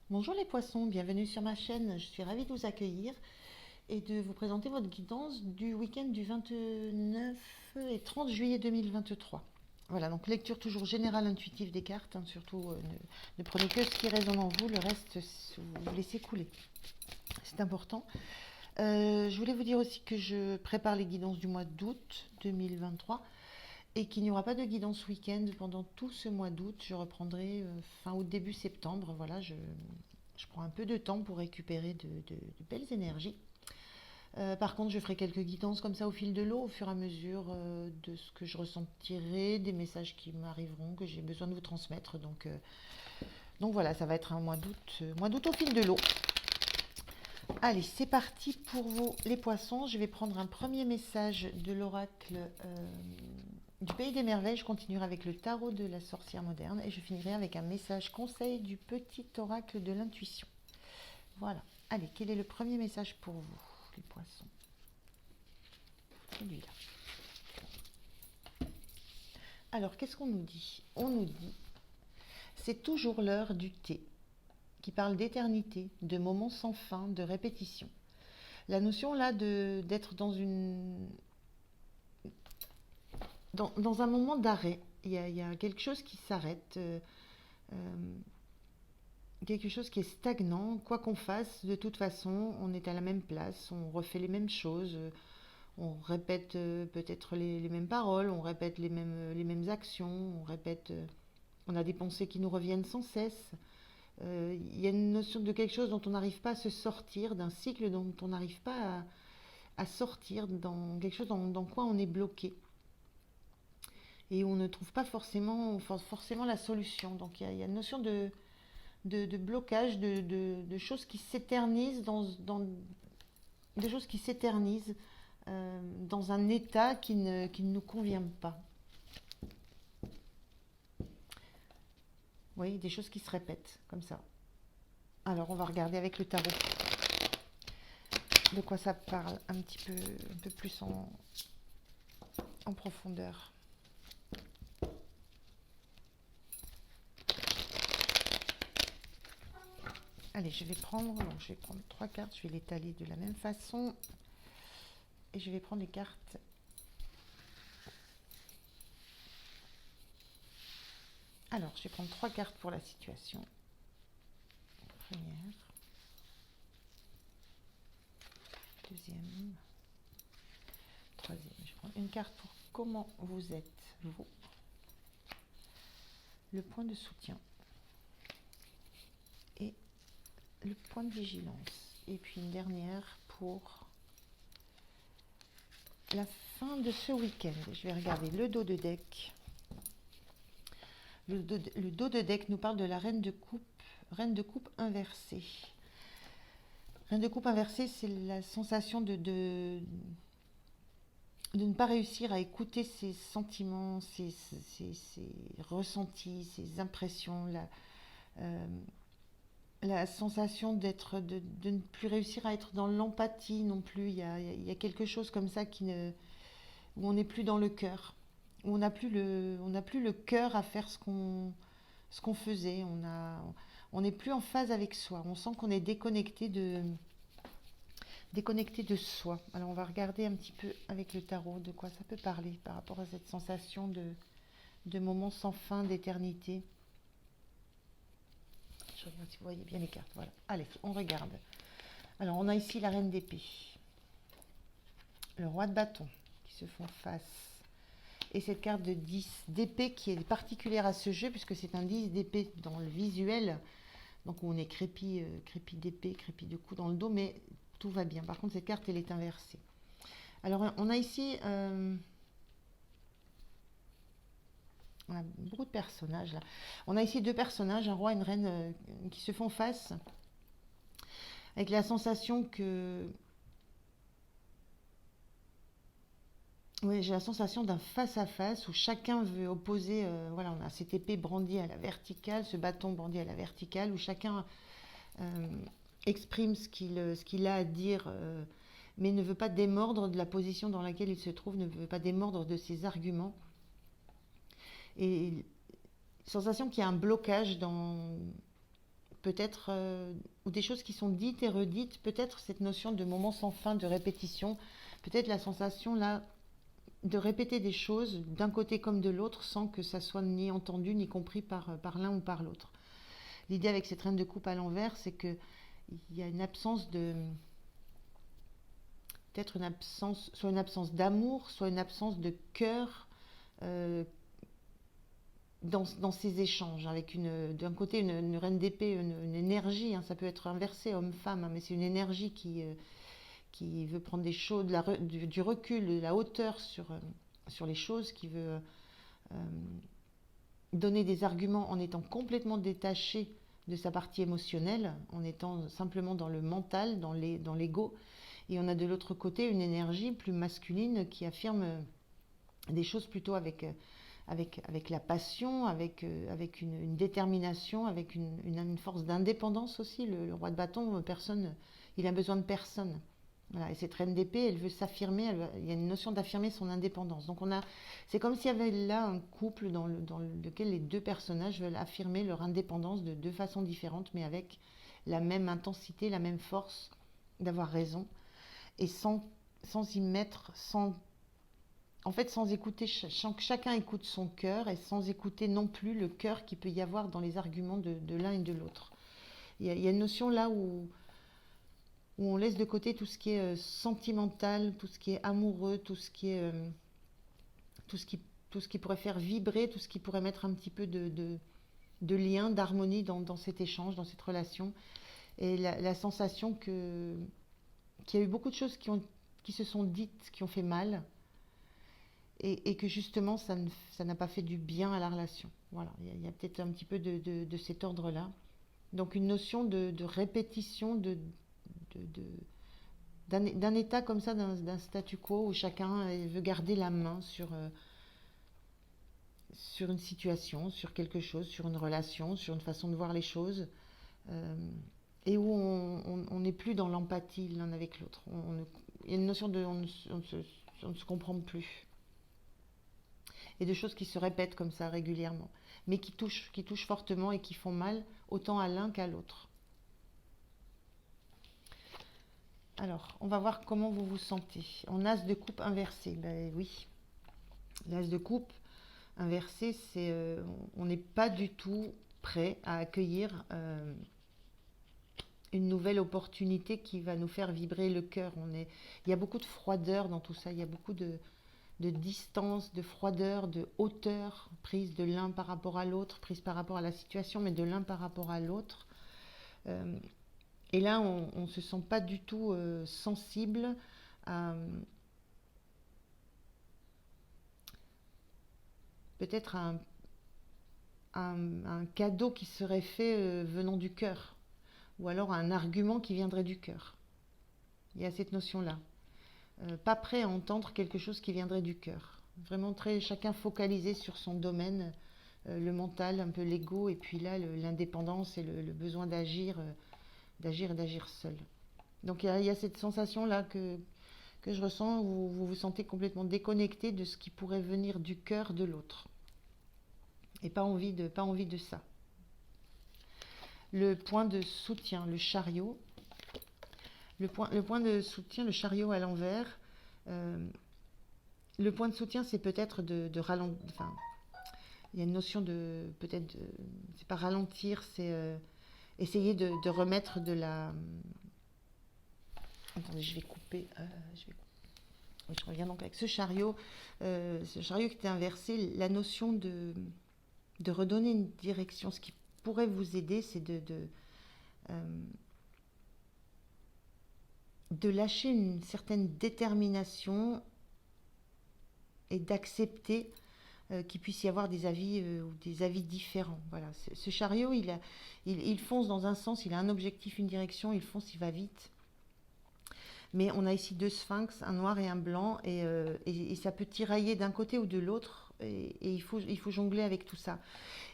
Bonjour les poissons, bienvenue sur ma chaîne. Je suis ravie de vous accueillir et de vous présenter votre guidance du week-end du 29 et 30 juillet 2023. Voilà, donc lecture toujours générale intuitive des cartes, hein, surtout ne prenez que ce qui résonne en vous, le reste vous laissez couler. C'est important. Je voulais vous dire aussi que je prépare les guidances du mois d'août 2023 et qu'il n'y aura pas de guidance week-end pendant tout ce mois d'août. Je reprendrai fin août, début septembre. Voilà, je prends un peu de temps pour récupérer de belles énergies. Par contre, je ferai quelques guidances comme ça au fil de l'eau, au fur et à mesure de ce que je ressentirai, des messages qui m'arriveront, que j'ai besoin de vous transmettre. Donc voilà, ça va être un mois d'août au fil de l'eau. Allez, c'est parti pour vous les poissons. Je vais prendre un premier message de l'oracle du Pays des Merveilles. Je continuerai avec le tarot de la sorcière moderne et je finirai avec un message conseil du petit oracle de l'intuition. Voilà. Allez, quel est le premier message pour vous, les poissons? Celui-là. Alors, qu'est-ce qu'on nous dit? On nous dit, c'est toujours l'heure du thé, qui parle d'éternité, de moments sans fin, de répétition. La notion là d'être dans un moment d'arrêt, il y a quelque chose qui s'arrête, quelque chose qui est stagnant. Quoi qu'on fasse, de toute façon, on est à la même place, on refait les mêmes choses, on répète peut-être les mêmes paroles, on répète les mêmes actions, on a des pensées qui nous reviennent sans cesse. Il y a une notion de quelque chose dont on n'arrive pas à se sortir, d'un cycle dont on n'arrive pas à sortir, dans quelque chose dans quoi on est bloqué et où on ne trouve pas forcément la solution. Donc il y a une notion de blocage, de choses qui s'éternisent des choses qui s'éternisent dans un état qui ne nous convient pas. Oui, des choses qui se répètent comme ça. Alors, on va regarder avec le tarot de quoi ça parle un peu plus en profondeur. Allez, je vais prendre trois cartes, je vais les tailler de la même façon et je vais prendre les cartes. Alors, je vais prendre trois cartes pour la situation. Première, deuxième, troisième. Je prends une carte pour comment vous êtes, vous. Le point de soutien et le point de vigilance. Et puis une dernière pour la fin de ce week-end. Je vais regarder le dos de deck. Le dos de deck nous parle de la reine de coupe inversée. Reine de coupe inversée, c'est la sensation de ne pas réussir à écouter ses sentiments, ses ressentis, ses impressions, la sensation de ne plus réussir à être dans l'empathie non plus. Il y a quelque chose comme ça où on n'est plus dans le cœur, où on n'a plus le cœur à faire ce qu'on faisait. On n'est plus en phase avec soi. On sent qu'on est déconnecté de soi. Alors on va regarder un petit peu avec le tarot de quoi ça peut parler par rapport à cette sensation de moments sans fin, d'éternité. Je regarde si vous voyez bien les cartes. Voilà. Allez, on regarde. Alors on a ici la reine d'épée, le roi de bâton qui se font face. Et cette carte de 10 d'épée qui est particulière à ce jeu puisque c'est un 10 d'épée dans le visuel. Donc on est crépi d'épée, crépi de coups dans le dos, mais tout va bien. Par contre, cette carte, elle est inversée. Alors, on a ici on a beaucoup de personnages là. On a ici deux personnages, un roi et une reine qui se font face, avec la sensation que... Oui, j'ai la sensation d'un face-à-face où chacun veut opposer... voilà, on a cette épée brandie à la verticale, ce bâton brandi à la verticale, où chacun exprime ce qu'il a à dire, mais ne veut pas démordre de la position dans laquelle il se trouve, ne veut pas démordre de ses arguments. Et sensation qu'il y a un blocage peut-être, ou des choses qui sont dites et redites, peut-être cette notion de moment sans fin, de répétition, peut-être la sensation là de répéter des choses d'un côté comme de l'autre sans que ça soit ni entendu ni compris par l'un ou par l'autre. L'idée avec cette reine de coupe à l'envers, c'est qu'il y a une absence de... peut-être une absence, soit une absence d'amour, soit une absence de cœur euh, dans ces échanges, avec d'un côté une reine d'épée, une énergie, hein, ça peut être inversé, homme-femme, hein, mais c'est une énergie qui veut prendre des choses, du recul, de la hauteur sur les choses, qui veut donner des arguments en étant complètement détaché de sa partie émotionnelle, en étant simplement dans le mental, dans l'ego. Et on a de l'autre côté une énergie plus masculine qui affirme des choses plutôt avec la passion, avec une détermination, avec une force d'indépendance aussi. Le roi de bâton, personne, il a besoin de personne. Voilà. Et cette reine d'épée, elle veut s'affirmer, il y a une notion d'affirmer son indépendance. Donc c'est comme s'il y avait là un couple dans lequel les deux personnages veulent affirmer leur indépendance de deux façons différentes, mais avec la même intensité, la même force d'avoir raison, et sans y mettre, en fait, sans écouter, chacun écoute son cœur et sans écouter non plus le cœur qu'il peut y avoir dans les arguments de l'un et de l'autre. Il y a une notion là où on laisse de côté tout ce qui est sentimental, tout ce qui est amoureux, tout ce qui pourrait faire vibrer, tout ce qui pourrait mettre un petit peu de lien, d'harmonie dans cet échange, dans cette relation. Et la sensation qu'il y a eu beaucoup de choses qui se sont dites, qui ont fait mal, et que justement ça n'a pas fait du bien à la relation. Voilà, il y a peut-être un petit peu de cet ordre-là. Donc une notion de répétition, d'un état comme ça, d'un statu quo où chacun veut garder la main sur une situation, sur quelque chose, sur une relation, sur une façon de voir les choses, et où on n'est plus dans l'empathie l'un avec l'autre. Il y a une notion de on ne se comprend plus. Et de choses qui se répètent comme ça régulièrement, mais qui touchent fortement et qui font mal autant à l'un qu'à l'autre. Alors, on va voir comment vous vous sentez. En as de coupe inversé, ben oui. L'as de coupe inversé, on n'est pas du tout prêt à accueillir une nouvelle opportunité qui va nous faire vibrer le cœur. Il y a beaucoup de froideur dans tout ça, il y a beaucoup de distance, de froideur, de hauteur, prise de l'un par rapport à l'autre, prise par rapport à la situation, mais de l'un par rapport à l'autre. Et là, on ne se sent pas du tout sensible à peut-être un cadeau qui serait fait venant du cœur, ou alors un argument qui viendrait du cœur. Il y a cette notion-là. Pas prêt à entendre quelque chose qui viendrait du cœur. Vraiment chacun focalisé sur son domaine, le mental, un peu l'ego, et puis là l'indépendance et le besoin d'agir et d'agir seul. Donc il y a cette sensation-là que je ressens où vous vous sentez complètement déconnecté de ce qui pourrait venir du cœur de l'autre. Et pas envie de ça. Le point de soutien, le chariot. Le point de soutien, le chariot à l'envers. Le point de soutien, c'est peut-être de ralentir. Enfin, il y a une notion de peut-être, c'est pas ralentir, c'est essayer de remettre de la. Attendez, je vais couper. Je reviens donc avec ce chariot qui était inversé. La notion de redonner une direction. Ce qui pourrait vous aider, c'est de lâcher une certaine détermination et d'accepter qu'il puisse y avoir des avis ou des avis différents. Voilà. Ce chariot, il fonce dans un sens, il a un objectif, une direction, il fonce, il va vite. Mais on a ici deux sphinx, un noir et un blanc, et ça peut tirailler d'un côté ou de l'autre, et il faut jongler avec tout ça.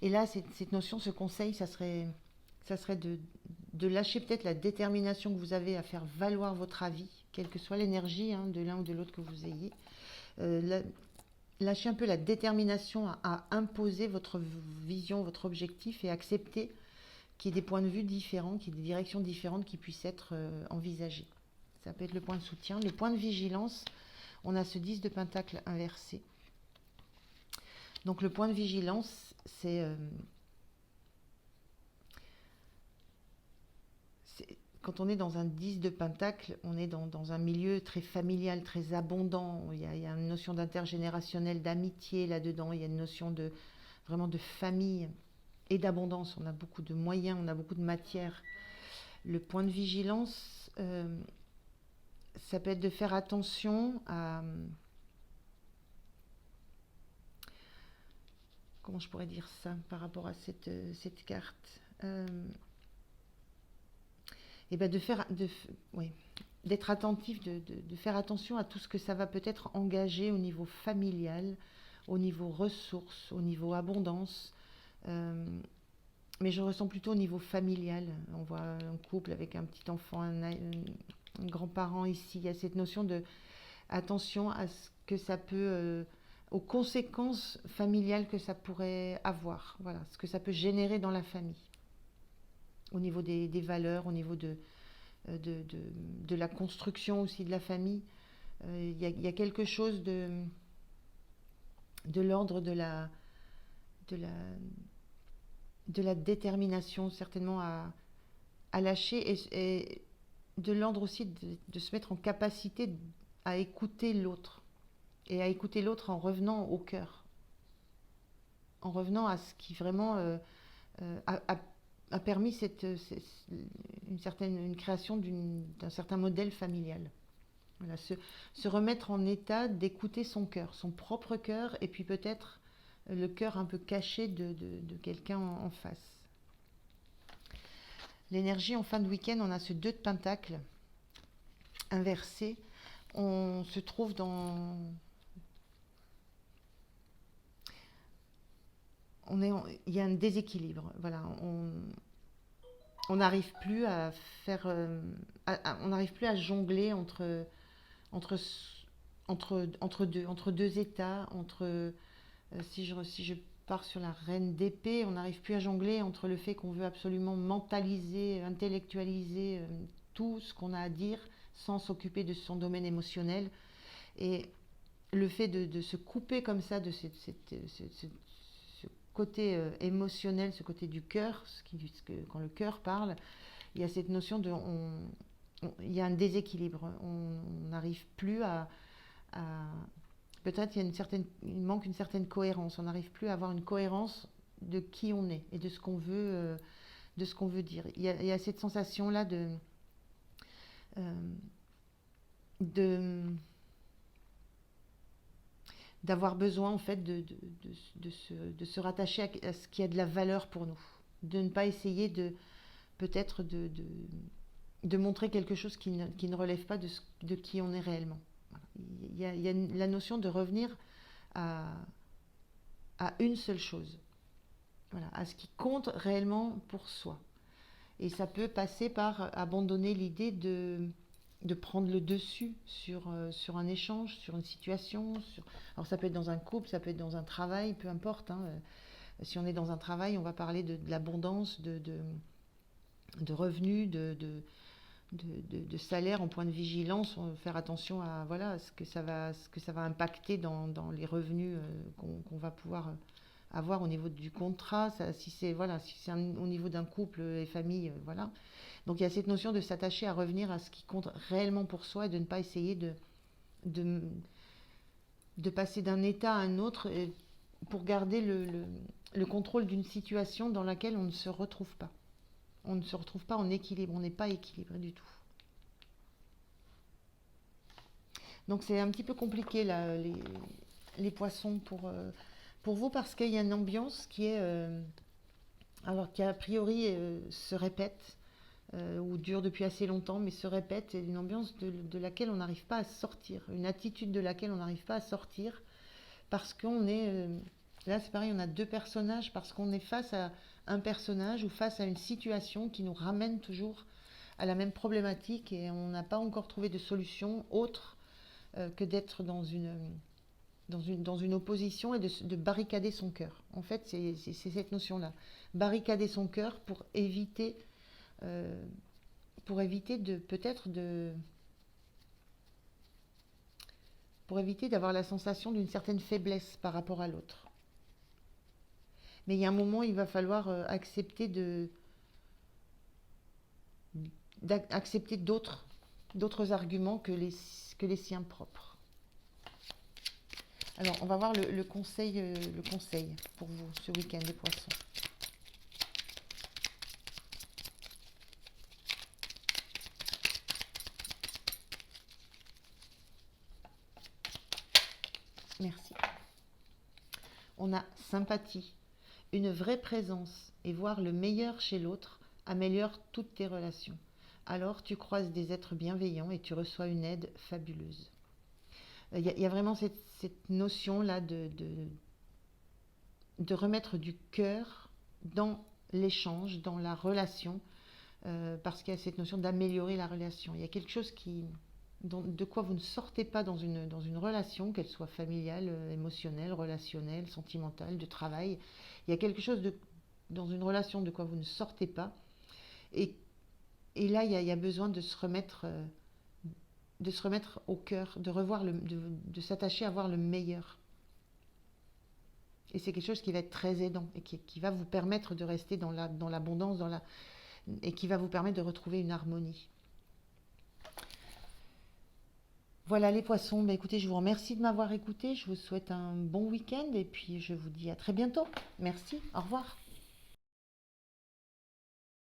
Et là, cette notion, ce conseil, ça serait de lâcher peut-être la détermination que vous avez à faire valoir votre avis, quelle que soit l'énergie de l'un ou de l'autre que vous ayez. Lâchez un peu la détermination à imposer votre vision, votre objectif, et accepter qu'il y ait des points de vue différents, qu'il y ait des directions différentes qui puissent être envisagées. Ça peut être le point de soutien. Le point de vigilance, on a ce 10 de pentacle inversé. Donc le point de vigilance, c'est quand on est dans un 10 de pentacle, on est dans un milieu très familial, très abondant. Il y a une notion d'intergénérationnel, d'amitié là-dedans. Il y a une notion vraiment de famille et d'abondance. On a beaucoup de moyens, on a beaucoup de matière. Le point de vigilance, ça peut être de faire attention à... Comment je pourrais dire ça par rapport à cette carte et ben d'être attentif, de faire attention à tout ce que ça va peut-être engager au niveau familial, au niveau ressources, au niveau abondance. Mais je ressens plutôt au niveau familial. On voit un couple avec un petit enfant, un grand-parent ici. Il y a cette notion de attention à ce que ça peut, aux conséquences familiales que ça pourrait avoir. Voilà, ce que ça peut générer dans la famille. Au niveau des valeurs, au niveau de la construction aussi de la famille. Il y a quelque chose de l'ordre de la détermination, certainement à lâcher, et de l'ordre aussi de se mettre en capacité à écouter l'autre. Et à écouter l'autre en revenant au cœur. En revenant à ce qui vraiment a permis une création d'un certain modèle familial. Voilà, se remettre en état d'écouter son cœur, son propre cœur, et puis peut-être le cœur un peu caché de quelqu'un en face. L'énergie en fin de week-end, on a ce 2 de pentacle inversé. On se trouve dans... il y a un déséquilibre. Voilà, on n'arrive plus à faire, on n'arrive plus à jongler entre deux états, si je pars sur la reine d'épée, on n'arrive plus à jongler entre le fait qu'on veut absolument mentaliser, intellectualiser tout ce qu'on a à dire sans s'occuper de son domaine émotionnel, et le fait de se couper comme ça de ce côté émotionnel, ce côté du cœur, quand le cœur parle, il y a cette notion il y a un déséquilibre. On n'arrive plus à peut-être il manque une certaine cohérence. On n'arrive plus à avoir une cohérence de qui on est et de ce qu'on veut dire. Il y a cette sensation-là d'avoir besoin en fait de se rattacher à ce qui a de la valeur pour nous, de ne pas essayer peut-être de montrer quelque chose qui ne relève pas de qui on est réellement. Voilà. Il y a la notion de revenir à une seule chose, voilà, à ce qui compte réellement pour soi. Et ça peut passer par abandonner l'idée de prendre le dessus sur un échange, sur une situation. Alors ça peut être dans un couple, ça peut être dans un travail, peu importe. Hein. Si on est dans un travail, on va parler de l'abondance, de revenus, de salaire en point de vigilance, faire attention à ce que ça va impacter dans les revenus qu'on va pouvoir avoir au niveau du contrat, si c'est au niveau d'un couple et famille, voilà. Donc il y a cette notion de s'attacher à revenir à ce qui compte réellement pour soi et de ne pas essayer de passer d'un état à un autre pour garder le contrôle d'une situation dans laquelle on ne se retrouve pas. On ne se retrouve pas en équilibre, on n'est pas équilibré du tout. Donc c'est un petit peu compliqué là, les poissons pour vous, parce qu'il y a une ambiance qui a priori se répète, ou dure depuis assez longtemps, mais se répète, et une ambiance de laquelle on n'arrive pas à sortir, une attitude de laquelle on n'arrive pas à sortir, parce qu'on est... là c'est pareil, on a 2 personnages, parce qu'on est face à un personnage ou face à une situation qui nous ramène toujours à la même problématique, et on n'a pas encore trouvé de solution autre que d'être dans dans une opposition et de barricader son cœur. En fait, c'est cette notion-là. Barricader son cœur euh, pour éviter de peut-être de pour éviter d'avoir la sensation d'une certaine faiblesse par rapport à l'autre. Mais il y a un moment, il va falloir accepter d'accepter d'autres arguments que les siens propres. Alors, on va voir le conseil pour vous ce week-end, les poissons. Merci. On a sympathie, une vraie présence et voir le meilleur chez l'autre améliore toutes tes relations. Alors tu croises des êtres bienveillants et tu reçois une aide fabuleuse. Il y a vraiment cette notion-là de remettre du cœur dans l'échange, dans la relation, parce qu'il y a cette notion d'améliorer la relation. Il y a quelque chose de quoi vous ne sortez pas dans une relation, qu'elle soit familiale, émotionnelle, relationnelle, sentimentale, de travail. Il y a quelque chose dans une relation de quoi vous ne sortez pas. Et, et là, il y a besoin de se remettre au cœur, de s'attacher à voir le meilleur. Et c'est quelque chose qui va être très aidant et qui va vous permettre de rester dans l'abondance, et qui va vous permettre de retrouver une harmonie. Voilà les poissons, bah, écoutez, je vous remercie de m'avoir écouté, je vous souhaite un bon week-end et puis je vous dis à très bientôt. Merci, au revoir.